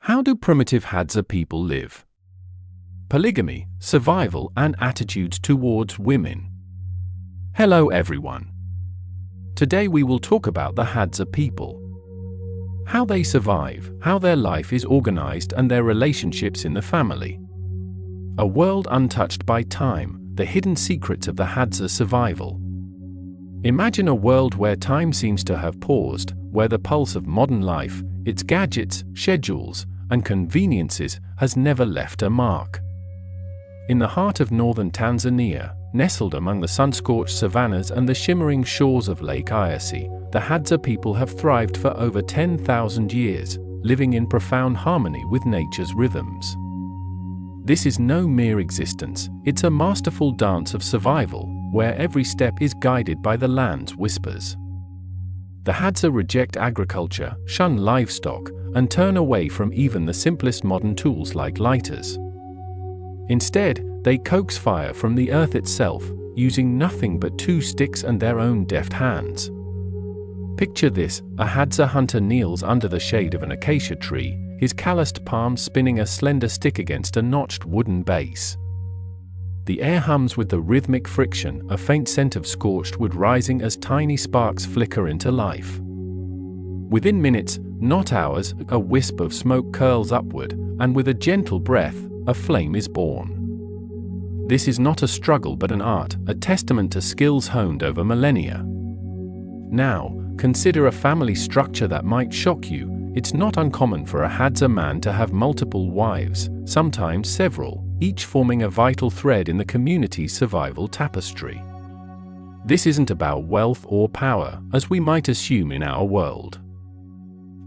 How do primitive Hadza people live? Polygamy, survival, and attitudes towards women. Hello everyone. Today we will talk about the Hadza people. How they survive, how their life is organized, and their relationships in the family. A world untouched by time, the hidden secrets of the Hadza survival. Imagine a world where time seems to have paused, where the pulse of modern life, its gadgets, schedules, and conveniences has never left a mark. In the heart of northern Tanzania, nestled among the sun-scorched savannas and the shimmering shores of Lake Eyasi, the Hadza people have thrived for over 10,000 years, living in profound harmony with nature's rhythms. This is no mere existence, it's a masterful dance of survival, where every step is guided by the land's whispers. The Hadza reject agriculture, shun livestock, and turn away from even the simplest modern tools like lighters. Instead, they coax fire from the earth itself, using nothing but 2 sticks and their own deft hands. Picture this: a Hadza hunter kneels under the shade of an acacia tree, his calloused palms spinning a slender stick against a notched wooden base. The air hums with the rhythmic friction, a faint scent of scorched wood rising as tiny sparks flicker into life. Within minutes, not hours, a wisp of smoke curls upward, and with a gentle breath, a flame is born. This is not a struggle but an art, a testament to skills honed over millennia. Now, consider a family structure that might shock you. It's not uncommon for a Hadza man to have multiple wives, sometimes several, each forming a vital thread in the community's survival tapestry. This isn't about wealth or power, as we might assume in our world.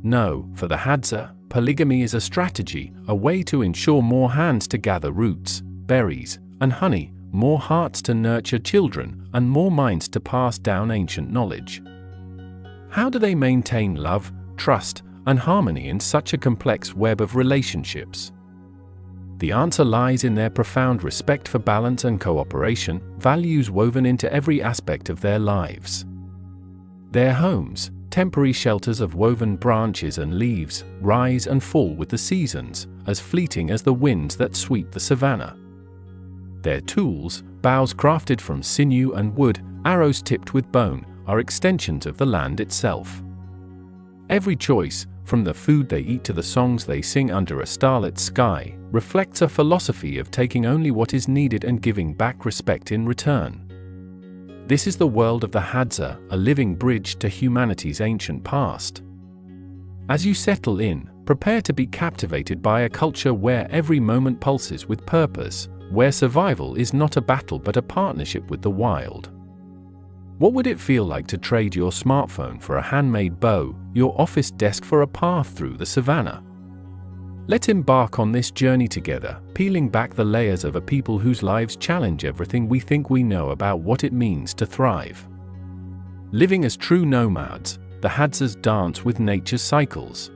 No, for the Hadza, polygamy is a strategy, a way to ensure more hands to gather roots, berries, and honey, more hearts to nurture children, and more minds to pass down ancient knowledge. How do they maintain love, trust, and harmony in such a complex web of relationships? The answer lies in their profound respect for balance and cooperation, values woven into every aspect of their lives. Their homes, temporary shelters of woven branches and leaves, rise and fall with the seasons, as fleeting as the winds that sweep the savanna. Their tools, bows crafted from sinew and wood, arrows tipped with bone, are extensions of the land itself. Every choice, from the food they eat to the songs they sing under a starlit sky, reflects a philosophy of taking only what is needed and giving back respect in return. This is the world of the Hadza, a living bridge to humanity's ancient past. As you settle in, prepare to be captivated by a culture where every moment pulses with purpose, where survival is not a battle but a partnership with the wild. What would it feel like to trade your smartphone for a handmade bow, your office desk for a path through the savanna? Let's embark on this journey together, peeling back the layers of a people whose lives challenge everything we think we know about what it means to thrive. Living as true nomads, the Hadzas dance with nature's cycles.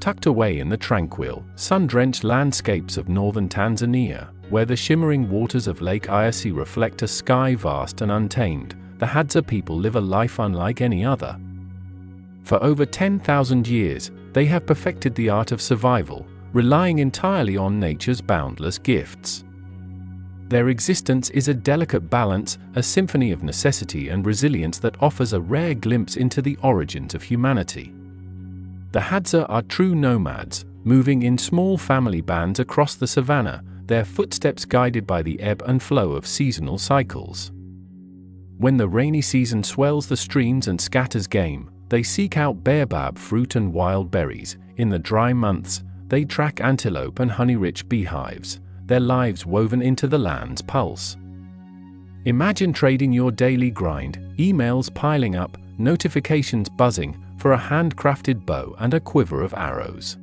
Tucked away in the tranquil, sun-drenched landscapes of northern Tanzania, where the shimmering waters of Lake Eyasi reflect a sky vast and untamed, the Hadza people live a life unlike any other. For over 10,000 years, they have perfected the art of survival, relying entirely on nature's boundless gifts. Their existence is a delicate balance, a symphony of necessity and resilience that offers a rare glimpse into the origins of humanity. The Hadza are true nomads, moving in small family bands across the savanna, their footsteps guided by the ebb and flow of seasonal cycles. When the rainy season swells the streams and scatters game, they seek out baobab fruit and wild berries. In the dry months, they track antelope and honey-rich beehives, their lives woven into the land's pulse. Imagine trading your daily grind, emails piling up, notifications buzzing, for a handcrafted bow and a quiver of arrows.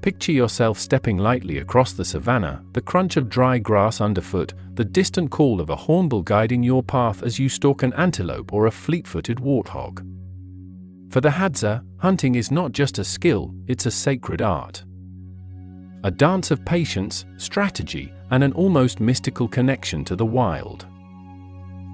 Picture yourself stepping lightly across the savanna, the crunch of dry grass underfoot, the distant call of a hornbill guiding your path as you stalk an antelope or a fleet-footed warthog. For the Hadza, hunting is not just a skill, it's a sacred art. A dance of patience, strategy, and an almost mystical connection to the wild.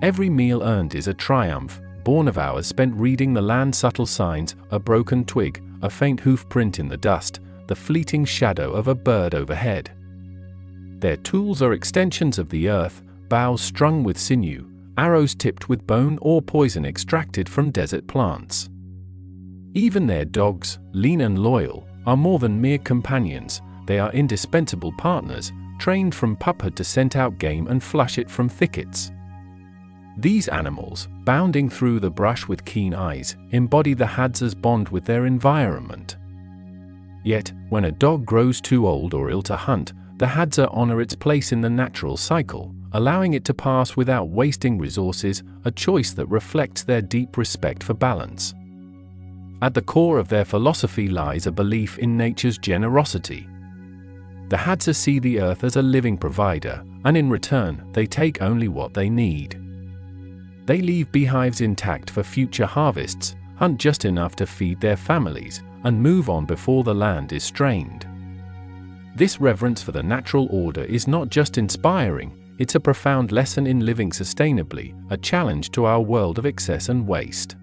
Every meal earned is a triumph, born of hours spent reading the land's subtle signs, a broken twig, a faint hoof print in the dust, the fleeting shadow of a bird overhead. Their tools are extensions of the earth, bows strung with sinew, arrows tipped with bone or poison extracted from desert plants. Even their dogs, lean and loyal, are more than mere companions. They are indispensable partners, trained from puphood to scent out game and flush it from thickets. These animals, bounding through the brush with keen eyes, embody the Hadza's bond with their environment. Yet, when a dog grows too old or ill to hunt, the Hadza honor its place in the natural cycle, allowing it to pass without wasting resources, a choice that reflects their deep respect for balance. At the core of their philosophy lies a belief in nature's generosity. The Hadza see the earth as a living provider, and in return, they take only what they need. They leave beehives intact for future harvests, hunt just enough to feed their families, and move on before the land is strained. This reverence for the natural order is not just inspiring, it's a profound lesson in living sustainably, a challenge to our world of excess and waste.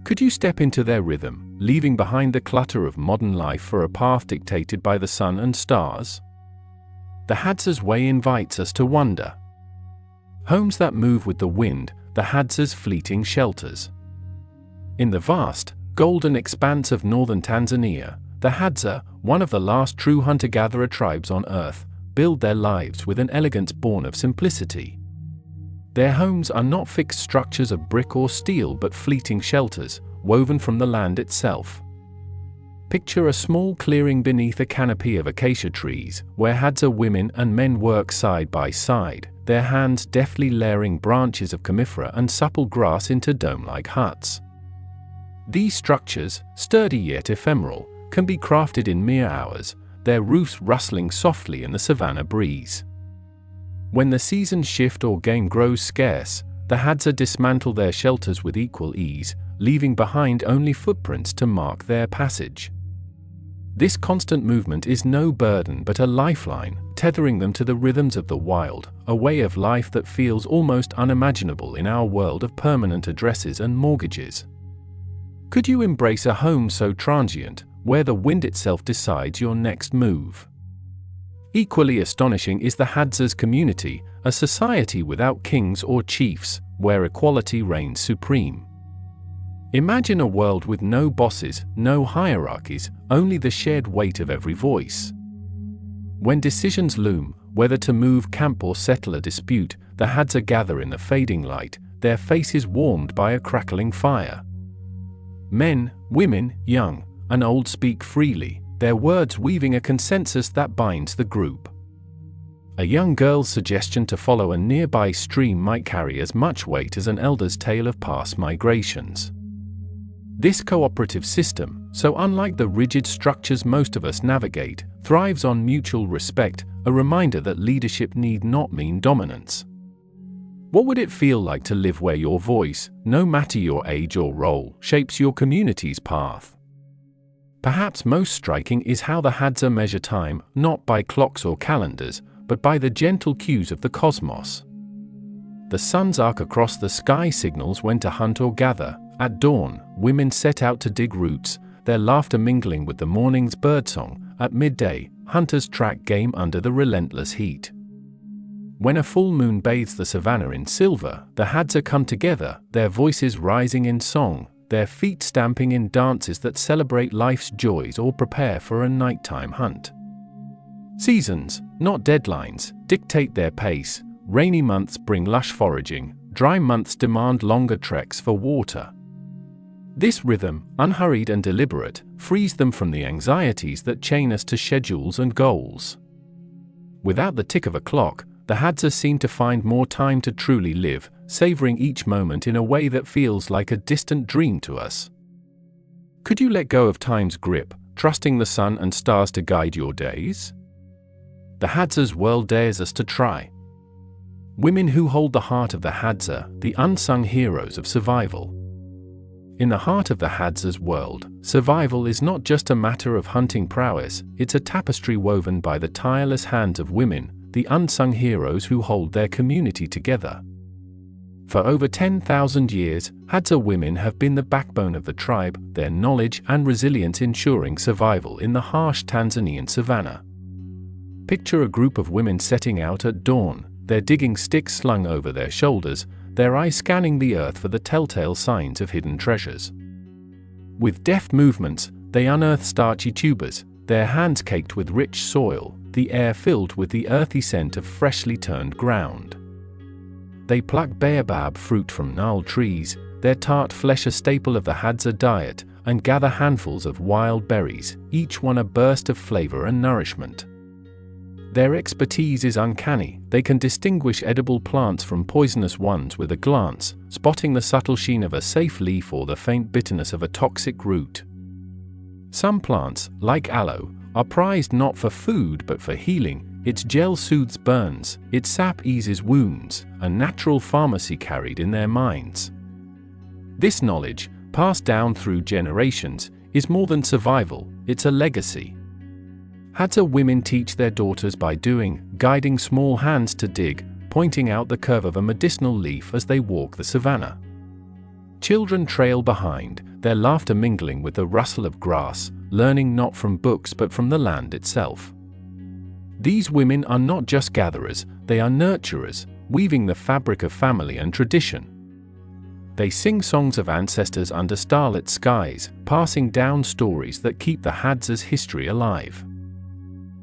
Could you step into their rhythm, leaving behind the clutter of modern life for a path dictated by the sun and stars? The Hadza's way invites us to wonder. Homes that move with the wind, the Hadza's fleeting shelters. In the vast, golden expanse of northern Tanzania, the Hadza, one of the last true hunter-gatherer tribes on Earth, build their lives with an elegance born of simplicity. Their homes are not fixed structures of brick or steel but fleeting shelters, woven from the land itself. Picture a small clearing beneath a canopy of acacia trees, where Hadza women and men work side by side, their hands deftly layering branches of conifera and supple grass into dome-like huts. These structures, sturdy yet ephemeral, can be crafted in mere hours, their roofs rustling softly in the savanna breeze. When the seasons shift or game grows scarce, the Hadza dismantle their shelters with equal ease, leaving behind only footprints to mark their passage. This constant movement is no burden but a lifeline, tethering them to the rhythms of the wild, a way of life that feels almost unimaginable in our world of permanent addresses and mortgages. Could you embrace a home so transient, where the wind itself decides your next move? Equally astonishing is the Hadza's community, a society without kings or chiefs, where equality reigns supreme. Imagine a world with no bosses, no hierarchies, only the shared weight of every voice. When decisions loom, whether to move camp or settle a dispute, the Hadza gather in the fading light, their faces warmed by a crackling fire. Men, women, young, and old speak freely, their words weaving a consensus that binds the group. A young girl's suggestion to follow a nearby stream might carry as much weight as an elder's tale of past migrations. This cooperative system, so unlike the rigid structures most of us navigate, thrives on mutual respect, a reminder that leadership need not mean dominance. What would it feel like to live where your voice, no matter your age or role, shapes your community's path? Perhaps most striking is how the Hadza measure time, not by clocks or calendars, but by the gentle cues of the cosmos. The sun's arc across the sky signals when to hunt or gather. At dawn, women set out to dig roots, their laughter mingling with the morning's birdsong. At midday, hunters track game under the relentless heat. When a full moon bathes the savanna in silver, the Hadza come together, their voices rising in song, their feet stamping in dances that celebrate life's joys or prepare for a nighttime hunt. Seasons, not deadlines, dictate their pace. Rainy months bring lush foraging, dry months demand longer treks for water. This rhythm, unhurried and deliberate, frees them from the anxieties that chain us to schedules and goals. Without the tick of a clock, the Hadza seem to find more time to truly live, savoring each moment in a way that feels like a distant dream to us. Could you let go of time's grip, trusting the sun and stars to guide your days? The Hadza's world dares us to try. Women who hold the heart of the Hadza, the unsung heroes of survival. In the heart of the Hadza's world, survival is not just a matter of hunting prowess, it's a tapestry woven by the tireless hands of women, the unsung heroes who hold their community together. For over 10,000 years, Hadza women have been the backbone of the tribe, their knowledge and resilience ensuring survival in the harsh Tanzanian savanna. Picture a group of women setting out at dawn, their digging sticks slung over their shoulders, their eyes scanning the earth for the telltale signs of hidden treasures. With deft movements, they unearth starchy tubers, their hands caked with rich soil, the air filled with the earthy scent of freshly turned ground. They pluck baobab fruit from gnarled trees, their tart flesh a staple of the Hadza diet, and gather handfuls of wild berries, each one a burst of flavor and nourishment. Their expertise is uncanny. They can distinguish edible plants from poisonous ones with a glance, spotting the subtle sheen of a safe leaf or the faint bitterness of a toxic root. Some plants, like aloe, are prized not for food but for healing. Its gel soothes burns, its sap eases wounds, a natural pharmacy carried in their minds. This knowledge, passed down through generations, is more than survival, it's a legacy. Hadza women teach their daughters by doing, guiding small hands to dig, pointing out the curve of a medicinal leaf as they walk the savanna. Children trail behind, their laughter mingling with the rustle of grass, learning not from books but from the land itself. These women are not just gatherers, they are nurturers, weaving the fabric of family and tradition. They sing songs of ancestors under starlit skies, passing down stories that keep the Hadza's history alive.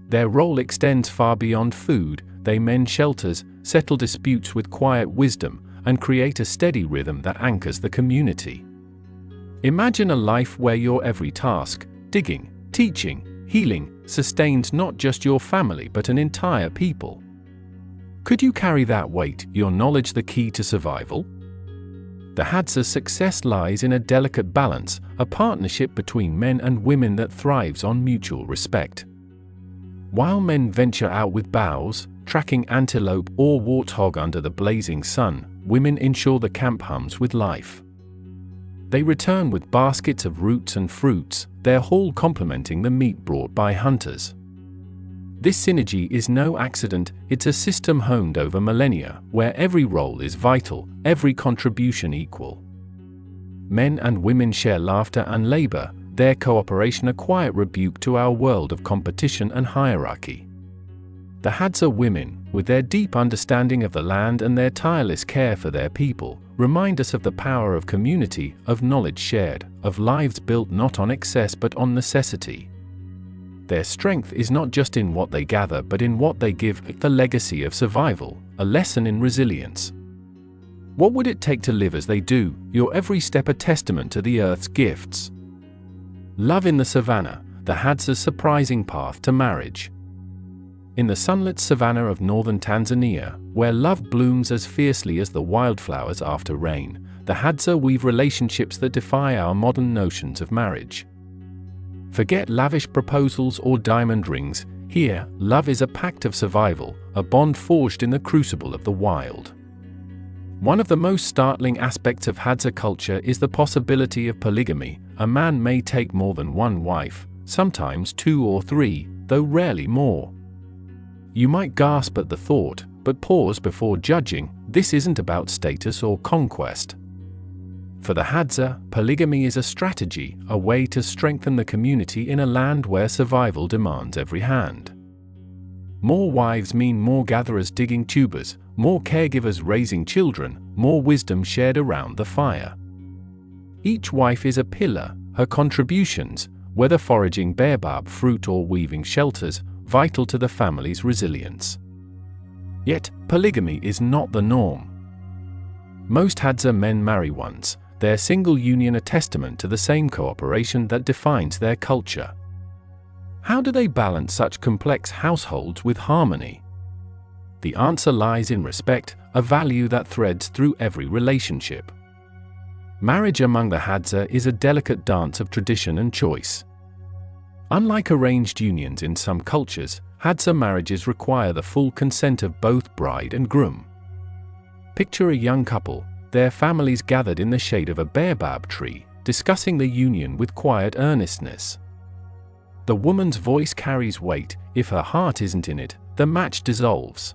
Their role extends far beyond food. They mend shelters, settle disputes with quiet wisdom, and create a steady rhythm that anchors the community. Imagine a life where your every task, digging, teaching, healing, sustains not just your family but an entire people. Could you carry that weight, your knowledge the key to survival? The Hadza's success lies in a delicate balance, a partnership between men and women that thrives on mutual respect. While men venture out with bows, tracking antelope or warthog under the blazing sun, women ensure the camp hums with life. They return with baskets of roots and fruits, their haul complementing the meat brought by hunters. This synergy is no accident, it's a system honed over millennia, where every role is vital, every contribution equal. Men and women share laughter and labor, their cooperation a quiet rebuke to our world of competition and hierarchy. The Hadza women, with their deep understanding of the land and their tireless care for their people, remind us of the power of community, of knowledge shared, of lives built not on excess but on necessity. Their strength is not just in what they gather but in what they give, the legacy of survival, a lesson in resilience. What would it take to live as they do, your every step a testament to the earth's gifts? Love in the savanna, the Hadza's surprising path to marriage. In the sunlit savanna of northern Tanzania, where love blooms as fiercely as the wildflowers after rain, the Hadza weave relationships that defy our modern notions of marriage. Forget lavish proposals or diamond rings. Here, love is a pact of survival, a bond forged in the crucible of the wild. One of the most startling aspects of Hadza culture is the possibility of polygamy. A man may take more than one wife, sometimes 2 or 3, though rarely more. You might gasp at the thought, but pause before judging. This isn't about status or conquest. For the Hadza, polygamy is a strategy, a way to strengthen the community in a land where survival demands every hand. More wives mean more gatherers digging tubers, more caregivers raising children, more wisdom shared around the fire. Each wife is a pillar, her contributions, whether foraging baobab fruit or weaving shelters, vital to the family's resilience. Yet, polygamy is not the norm. Most Hadza men marry once, their single union a testament to the same cooperation that defines their culture. How do they balance such complex households with harmony? The answer lies in respect, a value that threads through every relationship. Marriage among the Hadza is a delicate dance of tradition and choice. Unlike arranged unions in some cultures, Hadza marriages require the full consent of both bride and groom. Picture a young couple, their families gathered in the shade of a baobab tree, discussing the union with quiet earnestness. The woman's voice carries weight. If her heart isn't in it, the match dissolves.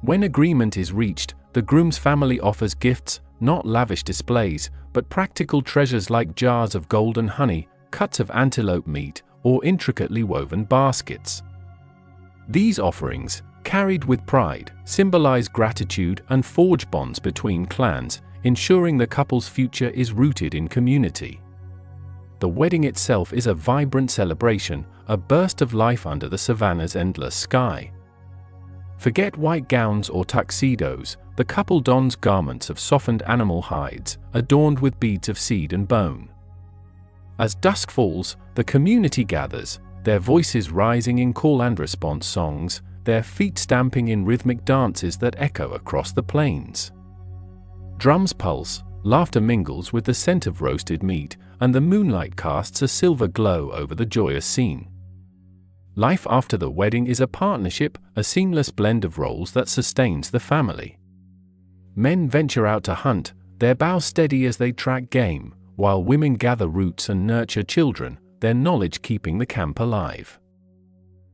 When agreement is reached, the groom's family offers gifts, not lavish displays, but practical treasures like jars of golden honey, cuts of antelope meat, or intricately woven baskets. These offerings, carried with pride, symbolize gratitude and forge bonds between clans, ensuring the couple's future is rooted in community. The wedding itself is a vibrant celebration, a burst of life under the savannah's endless sky. Forget white gowns or tuxedos, the couple dons garments of softened animal hides, adorned with beads of seed and bone. As dusk falls, the community gathers, their voices rising in call and response songs, their feet stamping in rhythmic dances that echo across the plains. Drums pulse, laughter mingles with the scent of roasted meat, and the moonlight casts a silver glow over the joyous scene. Life after the wedding is a partnership, a seamless blend of roles that sustains the family. Men venture out to hunt, their bow steady as they track game, while women gather roots and nurture children, their knowledge keeping the camp alive.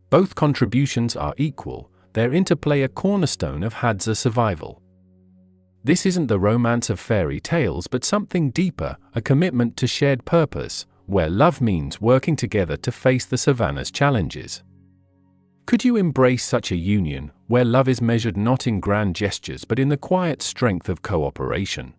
Both contributions are equal, their interplay a cornerstone of Hadza survival. This isn't the romance of fairy tales but something deeper, a commitment to shared purpose, where love means working together to face the savannah's challenges. Could you embrace such a union, where love is measured not in grand gestures but in the quiet strength of cooperation?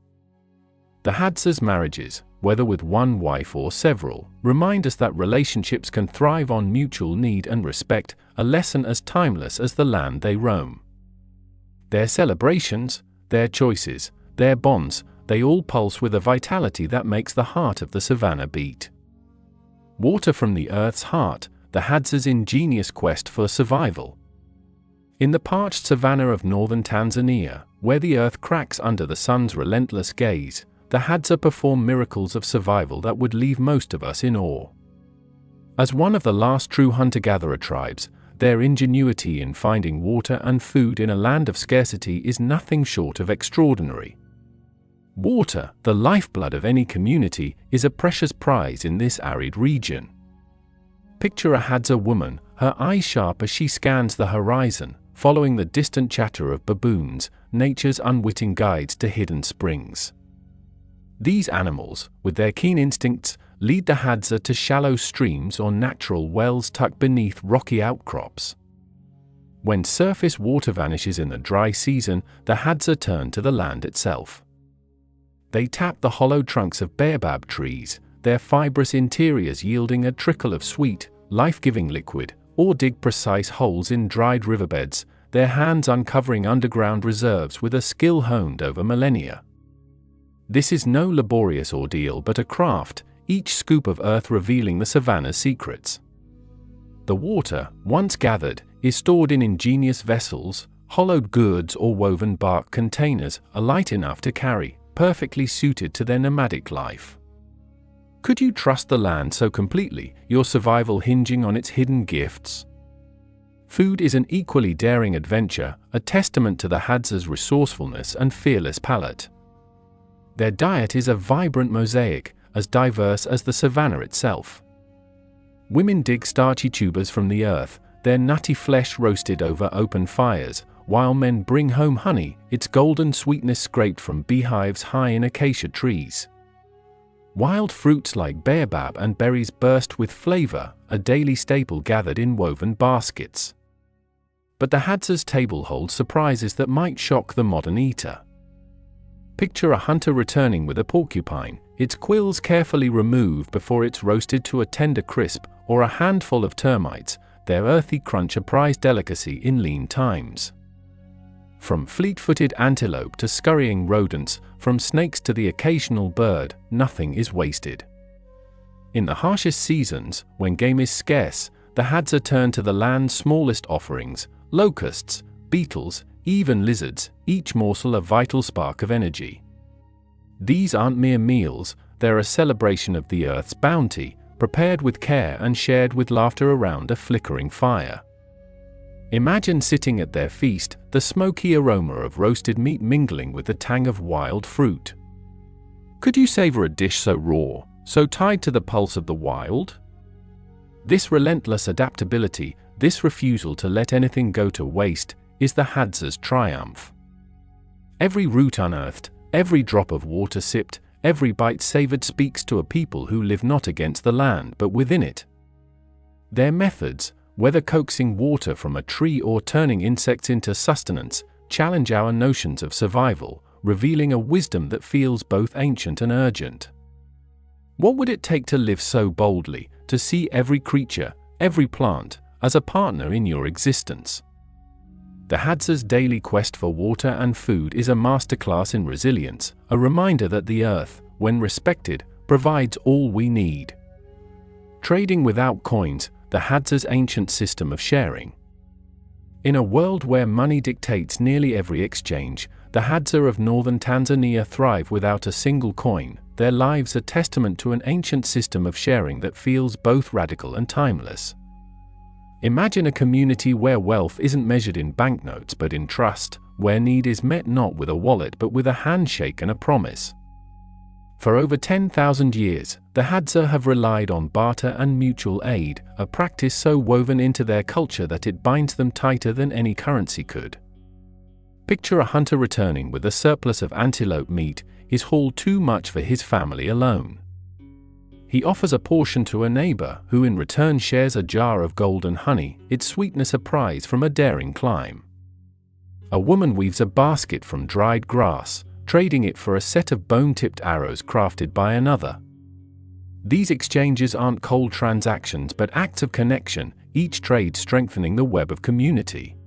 The Hadza's marriages, whether with one wife or several, remind us that relationships can thrive on mutual need and respect, a lesson as timeless as the land they roam. Their celebrations, their choices, their bonds, they all pulse with a vitality that makes the heart of the savannah beat. Water from the earth's heart, the Hadza's ingenious quest for survival. In the parched savannah of northern Tanzania, where the earth cracks under the sun's relentless gaze, the Hadza perform miracles of survival that would leave most of us in awe. As one of the last true hunter-gatherer tribes, their ingenuity in finding water and food in a land of scarcity is nothing short of extraordinary. Water, the lifeblood of any community, is a precious prize in this arid region. Picture a Hadza woman, her eyes sharp as she scans the horizon, following the distant chatter of baboons, nature's unwitting guides to hidden springs. These animals, with their keen instincts, lead the Hadza to shallow streams or natural wells tucked beneath rocky outcrops. When surface water vanishes in the dry season, the Hadza turn to the land itself. They tap the hollow trunks of baobab trees, their fibrous interiors yielding a trickle of sweet, life-giving liquid, or dig precise holes in dried riverbeds, their hands uncovering underground reserves with a skill honed over millennia. This is no laborious ordeal but a craft, each scoop of earth revealing the savannah's secrets. The water, once gathered, is stored in ingenious vessels, hollowed gourds or woven bark containers, light enough to carry, perfectly suited to their nomadic life. Could you trust the land so completely, your survival hinging on its hidden gifts? Food is an equally daring adventure, a testament to the Hadza's resourcefulness and fearless palate. Their diet is a vibrant mosaic, as diverse as the savannah itself. Women dig starchy tubers from the earth, their nutty flesh roasted over open fires, while men bring home honey, its golden sweetness scraped from beehives high in acacia trees. Wild fruits like baobab and berries burst with flavor, a daily staple gathered in woven baskets. But the Hadza's table holds surprises that might shock the modern eater. Picture a hunter returning with a porcupine, its quills carefully removed before it's roasted to a tender crisp, or a handful of termites, their earthy crunch a prized delicacy in lean times. From fleet-footed antelope to scurrying rodents, from snakes to the occasional bird, nothing is wasted. In the harshest seasons, when game is scarce, the Hadza turn to the land's smallest offerings, locusts, beetles, even lizards, each morsel a vital spark of energy. These aren't mere meals, they're a celebration of the earth's bounty, prepared with care and shared with laughter around a flickering fire. Imagine sitting at their feast, the smoky aroma of roasted meat mingling with the tang of wild fruit. Could you savor a dish so raw, so tied to the pulse of the wild? This relentless adaptability, this refusal to let anything go to waste, is the Hadza's triumph. Every root unearthed, every drop of water sipped, every bite savored speaks to a people who live not against the land but within it. Their methods, whether coaxing water from a tree or turning insects into sustenance, challenge our notions of survival, revealing a wisdom that feels both ancient and urgent. What would it take to live so boldly, to see every creature, every plant, as a partner in your existence? The Hadza's daily quest for water and food is a masterclass in resilience, a reminder that the earth, when respected, provides all we need. Trading without coins, the Hadza's ancient system of sharing. In a world where money dictates nearly every exchange, the Hadza of northern Tanzania thrive without a single coin, their lives a testament to an ancient system of sharing that feels both radical and timeless. Imagine a community where wealth isn't measured in banknotes but in trust, where need is met not with a wallet but with a handshake and a promise. For over 10,000 years, the Hadza have relied on barter and mutual aid, a practice so woven into their culture that it binds them tighter than any currency could. Picture a hunter returning with a surplus of antelope meat, his haul too much for his family alone. He offers a portion to a neighbor, who in return shares a jar of golden honey, its sweetness a prize from a daring climb. A woman weaves a basket from dried grass, trading it for a set of bone-tipped arrows crafted by another. These exchanges aren't cold transactions but acts of connection, each trade strengthening the web of community.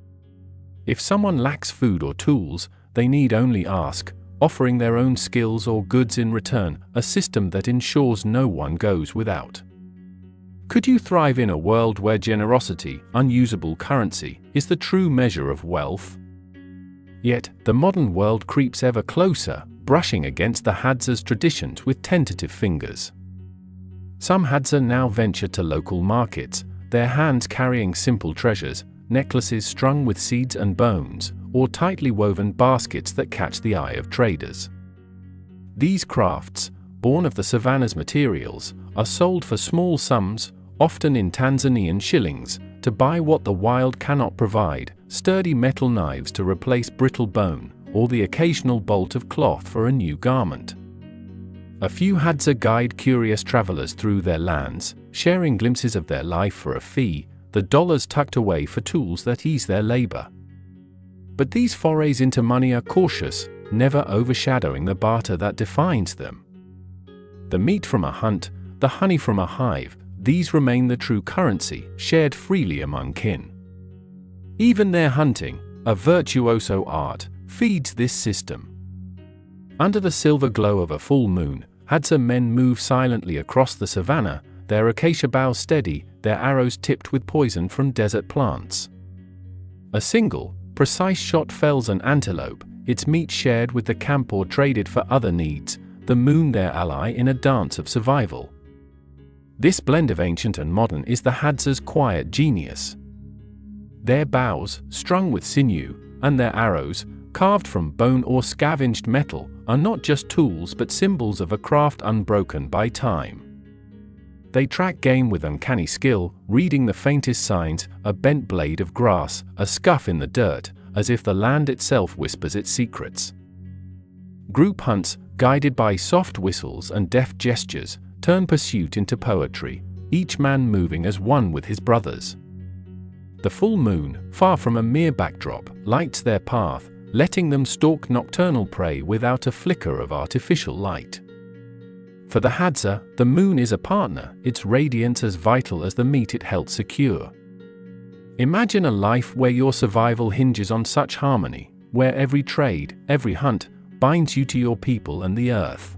If someone lacks food or tools, they need only ask, offering their own skills or goods in return, a system that ensures no one goes without. Could you thrive in a world where generosity, unusable currency, is the true measure of wealth? Yet, the modern world creeps ever closer, brushing against the Hadza's traditions with tentative fingers. Some Hadza now venture to local markets, their hands carrying simple treasures, necklaces strung with seeds and bones, or tightly woven baskets that catch the eye of traders. These crafts, born of the savanna's materials, are sold for small sums, often in Tanzanian shillings, to buy what the wild cannot provide: sturdy metal knives to replace brittle bone, or the occasional bolt of cloth for a new garment. A few Hadza guide curious travelers through their lands, sharing glimpses of their life for a fee, the dollars tucked away for tools that ease their labor. But these forays into money are cautious, never overshadowing the barter that defines them. The meat from a hunt, the honey from a hive, these remain the true currency, shared freely among kin. Even their hunting, a virtuoso art, feeds this system. Under the silver glow of a full moon, Hadza men move silently across the savannah, their acacia boughs steady, their arrows tipped with poison from desert plants. A single, precise shot fells an antelope, its meat shared with the camp or traded for other needs, the moon their ally in a dance of survival. This blend of ancient and modern is the Hadza's quiet genius. Their bows, strung with sinew, and their arrows, carved from bone or scavenged metal, are not just tools but symbols of a craft unbroken by time. They track game with uncanny skill, reading the faintest signs, a bent blade of grass, a scuff in the dirt, as if the land itself whispers its secrets. Group hunts, guided by soft whistles and deft gestures, turn pursuit into poetry, each man moving as one with his brothers. The full moon, far from a mere backdrop, lights their path, letting them stalk nocturnal prey without a flicker of artificial light. For the Hadza, the moon is a partner, its radiance as vital as the meat it held secure. Imagine a life where your survival hinges on such harmony, where every trade, every hunt, binds you to your people and the earth.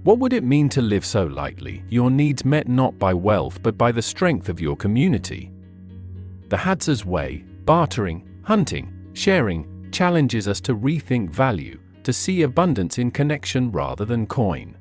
What would it mean to live so lightly, your needs met not by wealth but by the strength of your community? The Hadza's way, bartering, hunting, sharing, challenges us to rethink value, to see abundance in connection rather than coin.